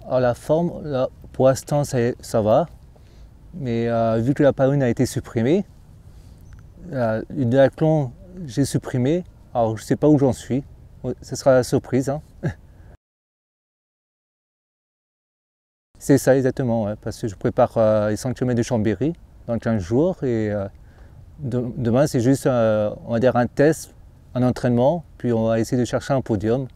Alors la forme, là, pour l'instant, ça va. Mais vu que la Paoline a été supprimée, le duathlon, j'ai supprimé. Alors je ne sais pas où j'en suis. Ce sera la surprise, hein. C'est ça exactement, ouais, parce que je prépare les 100 km de Chambéry dans 15 jours et demain c'est juste on va dire un test, un entraînement, puis on va essayer de chercher un podium.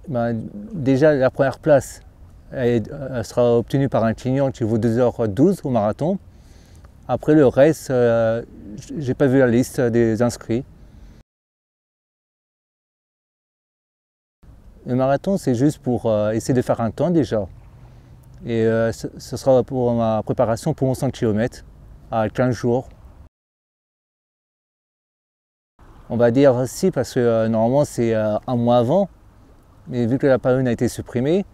Ben, déjà la première place elle sera obtenue par un client qui vaut 2h12 au marathon. Après le reste, j'ai pas vu la liste des inscrits. Le marathon c'est juste pour essayer de faire un temps déjà. Et ce sera pour ma préparation pour mon 100 km à 15 jours. On va dire si, parce que normalement c'est un mois avant, mais vu que la Paoline a été supprimée,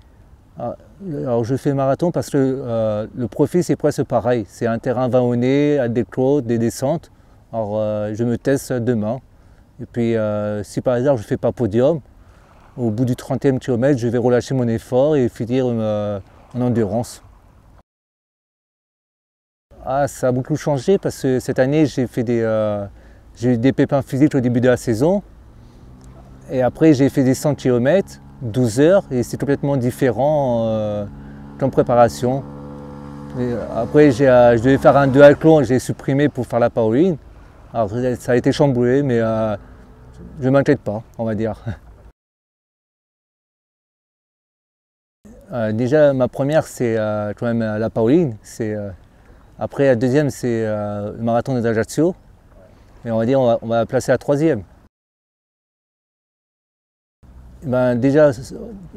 alors je fais le marathon parce que le profil c'est presque pareil. C'est un terrain vallonné, à des côtes, des descentes. Alors je me teste demain. Et puis si par hasard je ne fais pas podium, au bout du 30e kilomètre, je vais relâcher mon effort et finir en endurance. Ah, ça a beaucoup changé parce que cette année j'ai eu des pépins physiques au début de la saison. Et après j'ai fait des 100 km, 12 heures et c'est complètement différent qu'en préparation. Et après je devais faire un duathlon, j'ai supprimé pour faire la Paoline. Alors ça a été chamboulé mais je ne m'inquiète pas, on va dire. Déjà ma première c'est quand même la Paoline. Après la deuxième c'est le marathon d'Ajaccio. Et on va dire on va la placer à troisième. Ben, déjà,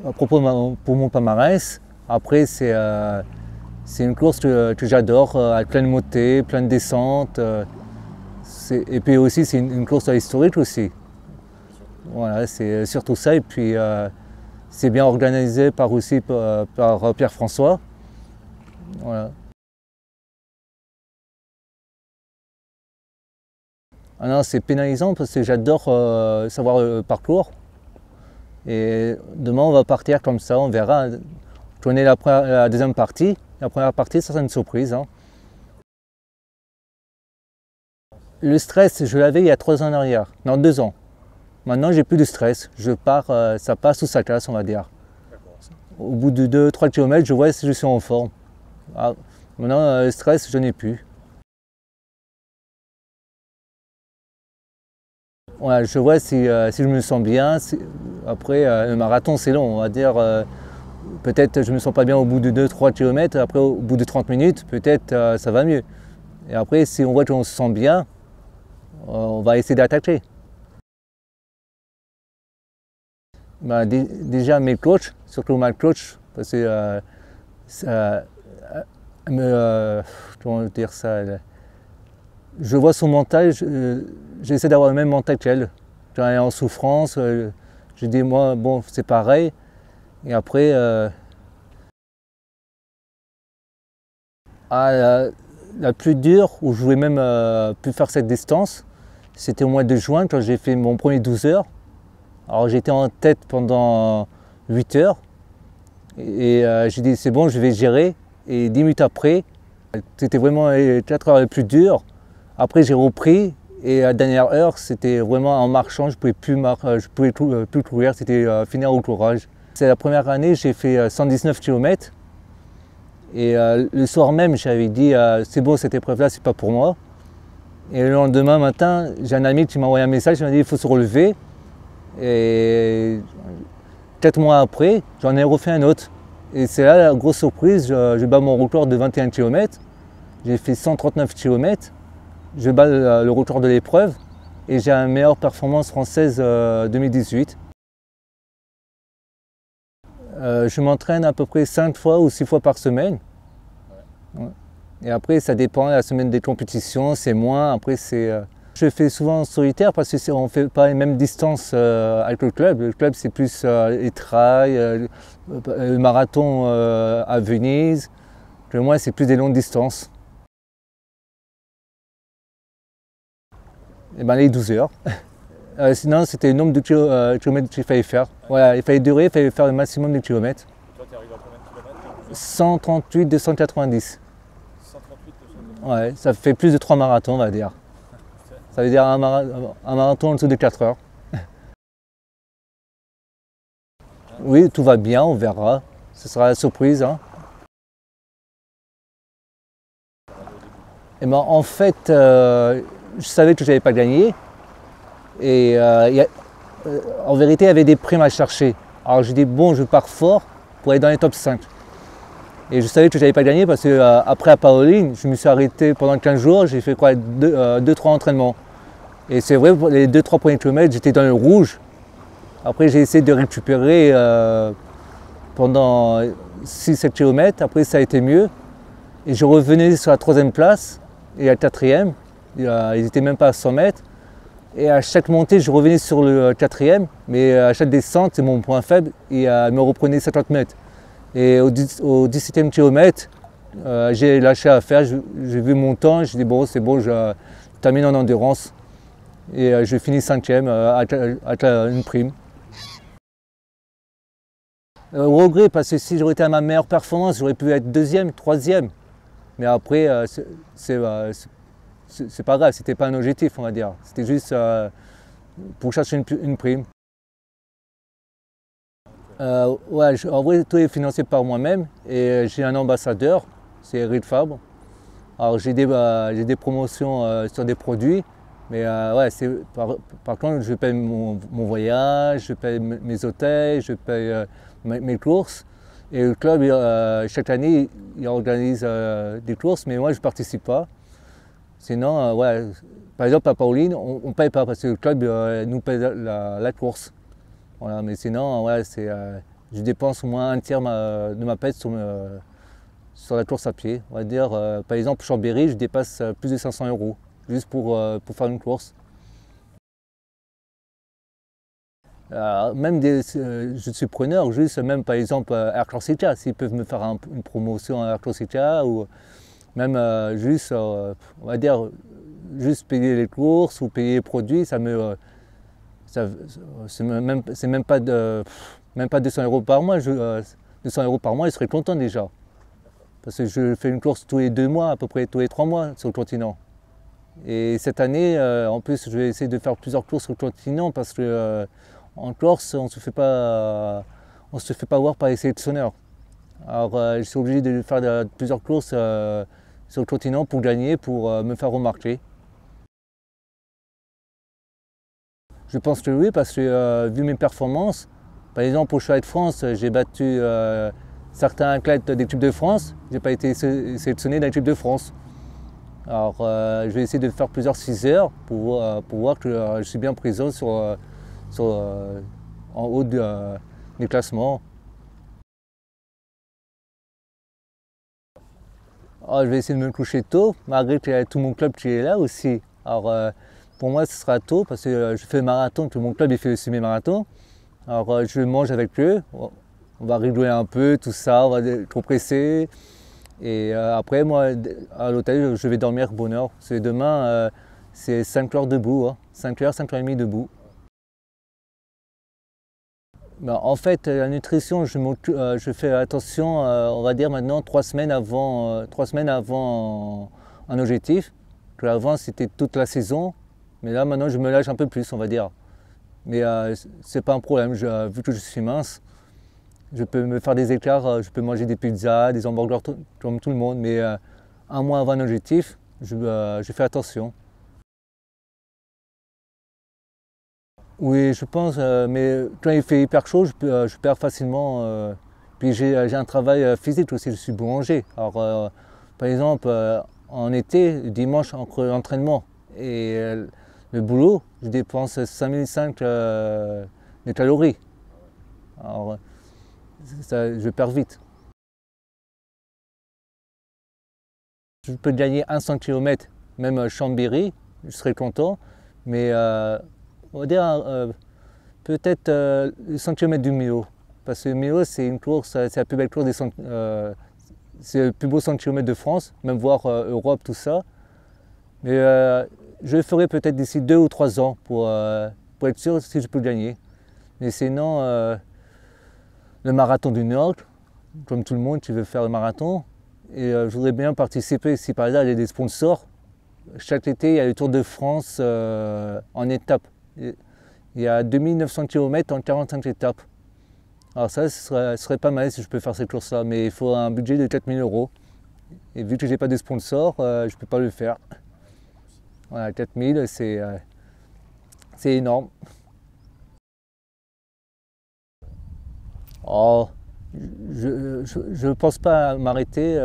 à propos pour mon palmarès, après c'est une course que j'adore, avec plein de montées, plein de descentes. Et puis aussi c'est une course historique aussi. Voilà, c'est surtout ça. Et puis c'est bien organisé par Pierre-François. Voilà. Ah non, c'est pénalisant parce que j'adore savoir le parcours. Et demain on va partir comme ça, on verra. Je connais la deuxième partie. La première partie, ça c'est une surprise, hein. Le stress, je l'avais il y a 3 ans en arrière, non 2 ans. Maintenant j'ai plus de stress. Je pars, ça passe sous sa classe, on va dire. Au bout de 2-3 km, je vois si je suis en forme. Ah, maintenant, le stress, je n'ai plus. Ouais, je vois si je me sens bien. Après, le marathon, c'est long. On va dire, peut-être je ne me sens pas bien au bout de 2-3 km. Après, au bout de 30 minutes, peut-être ça va mieux. Et après, si on voit qu'on se sent bien, on va essayer d'attaquer. Ben, déjà, mes coachs, surtout ma coach, parce que ça comment dire ça, je vois son mental, j'essaie d'avoir le même mental qu'elle. Quand elle est en souffrance, je dis moi, bon, c'est pareil. Et après, la plus dure, où je voulais même plus faire cette distance, c'était au mois de juin quand j'ai fait mon premier 12 heures. Alors j'étais en tête pendant 8 heures et j'ai dit c'est bon, je vais gérer. Et 10 minutes après, c'était vraiment les 4 heures les plus dures. Après j'ai repris et la dernière heure c'était vraiment en marchant, je pouvais plus courir, c'était finir au courage. C'est la première année, j'ai fait 119 km et le soir même j'avais dit c'est bon, cette épreuve là c'est pas pour moi. Et le lendemain matin, j'ai un ami qui m'a envoyé un message, il m'a dit il faut se relever. Et 4 mois après, j'en ai refait un autre. Et c'est là la grosse surprise, je bats mon record de 21 km. J'ai fait 139 km. Je bats le record de l'épreuve et j'ai la meilleure performance française 2018. Je m'entraîne à peu près 5 fois ou 6 fois par semaine. Ouais. Et après, ça dépend, la semaine des compétitions, c'est moins. Après, je fais souvent en solitaire parce qu'on ne fait pas les mêmes distances avec le club. Le club, c'est plus les trails, le marathon à Venise. Moi, c'est plus des longues distances. Et ben, les 12 heures. Sinon, c'était le nombre de kilomètres qu'il fallait faire. Voilà, il fallait faire le maximum de kilomètres. Toi, tu arrives à combien de kilomètres? 138, 290. 138, 290. Ouais, ça fait plus de 3 marathons, on va dire. Ça veut dire un marathon en dessous de 4 heures. Oui, tout va bien, on verra. Ce sera la surprise. Hein. Et ben, en fait, je savais que je n'avais pas gagné. Et en vérité, il y avait des primes à chercher. Alors j'ai dit, bon, je pars fort pour aller dans les top 5. Et je savais que je n'avais pas gagné parce que après à Paris, je me suis arrêté pendant 15 jours. J'ai fait quoi, 2-3 entraînements. Et c'est vrai, pour les 2-3 premiers kilomètres, j'étais dans le rouge. Après, j'ai essayé de récupérer pendant 6-7 km. Après, ça a été mieux. Et je revenais sur la 3e place et la 4e. Ils n'étaient même pas à 100 mètres. Et à chaque montée, je revenais sur le 4e. Mais à chaque descente, c'est mon point faible. Et me reprenait 50 mètres. Et au 17e kilomètre, j'ai lâché à faire. J'ai vu mon temps. J'ai dit, bon, c'est bon, je termine en endurance. Et je finis 5e avec une prime. Au regret, parce que si j'aurais été à ma meilleure performance, j'aurais pu être 2e, 3e. Mais après, c'est pas grave, c'était pas un objectif, on va dire. C'était juste pour chercher une prime. Ouais, en vrai, tout est financé par moi-même et j'ai un ambassadeur, c'est Eric Fabre. Alors j'ai des promotions sur des produits, mais ouais, par contre, je paye mon voyage, je paye mes hôtels, je paye mes courses. Et le club, chaque année, il organise des courses, mais moi, je ne participe pas. Sinon, ouais, par exemple, à Pauline, on ne paye pas parce que le club nous paye la course. Voilà, mais sinon, ouais, je dépense au moins un tiers de ma paie sur la course à pied. On va dire, par exemple, Chambéry, je dépasse plus de 500 € juste pour faire une course. Même je suis preneur, juste même par exemple Air Corsica, s'ils peuvent me faire une promotion à Air Corsica ou même juste, on va dire, juste payer les courses ou payer les produits, c'est même pas 200 € par mois. 200 € par mois, je serais content déjà. Parce que je fais une course tous les 2 mois, à peu près tous les 3 mois sur le continent. Et cette année, en plus, je vais essayer de faire plusieurs courses sur le continent parce que en Corse, on ne se fait pas voir par les sélectionneurs. Alors, je suis obligé de faire plusieurs courses sur le continent pour gagner, pour me faire remarquer. Je pense que oui, parce que vu mes performances, par exemple au Championnat de France, j'ai battu certains athlètes d'équipe de France. Je n'ai pas été sélectionné dans l'équipe de France. Alors, je vais essayer de faire plusieurs 6 heures pour voir que je suis bien présent en haut du classement. Alors, je vais essayer de me coucher tôt, malgré qu'il y a tout mon club qui est là aussi. Alors, pour moi, ce sera tôt parce que je fais le marathon, tout mon club il fait aussi mes marathons. Alors, je mange avec eux, on va rigoler un peu, tout ça, on va être trop pressé. Et après, moi, à l'hôtel, je vais dormir bonne heure. Parce que demain, c'est 5 heures debout, hein. 5 heures, 5 heures et demie debout. Ben, en fait, la nutrition, je fais attention, on va dire maintenant 3 semaines avant un objectif. Avant, c'était toute la saison. Mais là, maintenant, je me lâche un peu plus, on va dire. Mais c'est pas un problème, vu que je suis mince. Je peux me faire des écarts, je peux manger des pizzas, des hamburgers comme tout le monde, mais un mois avant un objectif, je fais attention. Oui, je pense, mais quand il fait hyper chaud, je perds facilement. Puis j'ai un travail physique aussi, je suis boulanger. Alors, par exemple, en été, dimanche, entre l'entraînement et le boulot, je dépense 5005 de calories. Alors, je perds vite. Je peux gagner un 100 km, même Chambéry, je serais content, mais on va dire peut-être le 100 km du Millau. Parce que le Millau, c'est une course, c'est la plus belle course c'est le plus beau 100 km de France, même voir Europe, tout ça. Mais je le ferai peut-être d'ici 2 ou 3 ans pour pour être sûr si je peux gagner. Mais sinon, le marathon du Nord, comme tout le monde, tu veux faire le marathon. Et je voudrais bien participer, si par exemple il y a des sponsors. Chaque été, il y a le Tour de France en étapes. Il y a 2900 km en 45 étapes. Alors ça, ce serait pas mal si je peux faire cette course-là, mais il faut un budget de 4000 €. Et vu que j'ai pas de sponsor, je ne peux pas le faire. Voilà, 4000, c'est énorme. Oh, je ne pense pas m'arrêter.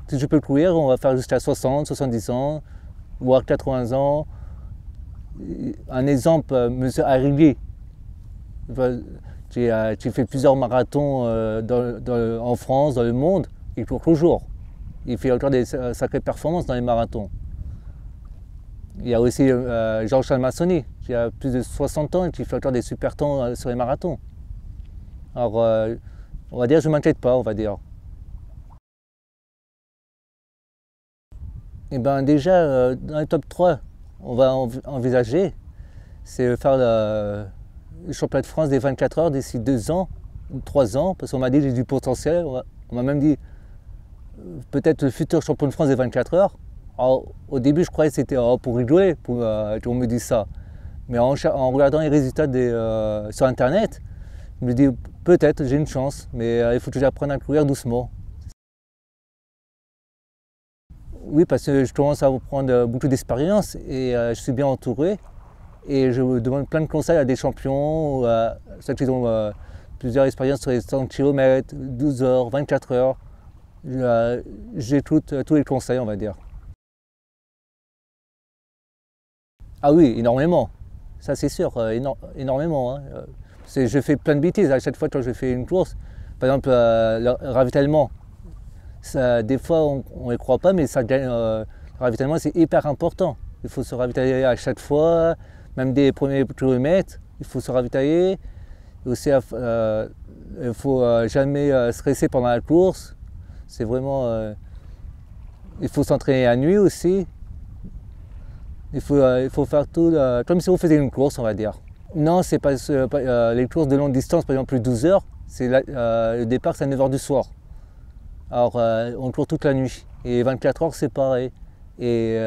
Si je peux courir, on va faire jusqu'à 60, 70 ans, voire 80 ans. Un exemple, M. Arrigué. J'ai fait plusieurs marathons en France, dans le monde. Il court toujours. Il fait encore des sacrées performances dans les marathons. Il y a aussi Jean-Charles Massoni, qui a plus de 60 ans et qui fait encore des super temps sur les marathons. Alors, on va dire, je ne m'inquiète pas, on va dire. Et bien déjà, dans le top 3, on va envisager, c'est faire le championnat de France des 24 heures d'ici 2 ans, 3 ans, parce qu'on m'a dit que j'ai du potentiel. On m'a même dit peut-être le futur champion de France des 24 heures. Alors, au début, je croyais que c'était pour rigoler, qu'on me dise ça. Mais en regardant les résultats sur Internet, je me dis peut-être j'ai une chance, mais il faut que j'apprenne à courir doucement. Oui, parce que je commence à prendre beaucoup d'expérience et je suis bien entouré. Et je demande plein de conseils à des champions, à ceux qui ont plusieurs expériences sur les 100 km, 12 heures, 24 heures. J'écoute tous les conseils, on va dire. Ah oui, énormément. Ça c'est sûr, énormément. Hein. Je fais plein de bêtises à chaque fois quand je fais une course. Par exemple, le ravitaillement. Ça, des fois, on ne les croit pas, mais le ravitaillement, c'est hyper important. Il faut se ravitailler à chaque fois, même des premiers kilomètres, il faut se ravitailler. Et aussi, il ne faut jamais stresser pendant la course. C'est vraiment... il faut s'entraîner la nuit aussi. Il faut faire tout comme si on faisait une course, on va dire. Non, c'est pas les courses de longue distance, par exemple plus de 12 heures, le départ c'est à 9 h du soir. Alors on court toute la nuit. Et 24 heures c'est pareil. Et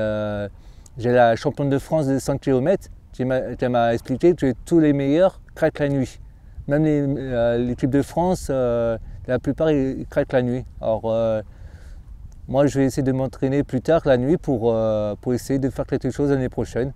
j'ai la championne de France de 100 km qui m'a expliqué que tous les meilleurs craquent la nuit. Même l'équipe de France, la plupart ils craquent la nuit. Alors moi je vais essayer de m'entraîner plus tard la nuit pour essayer de faire quelque chose l'année prochaine.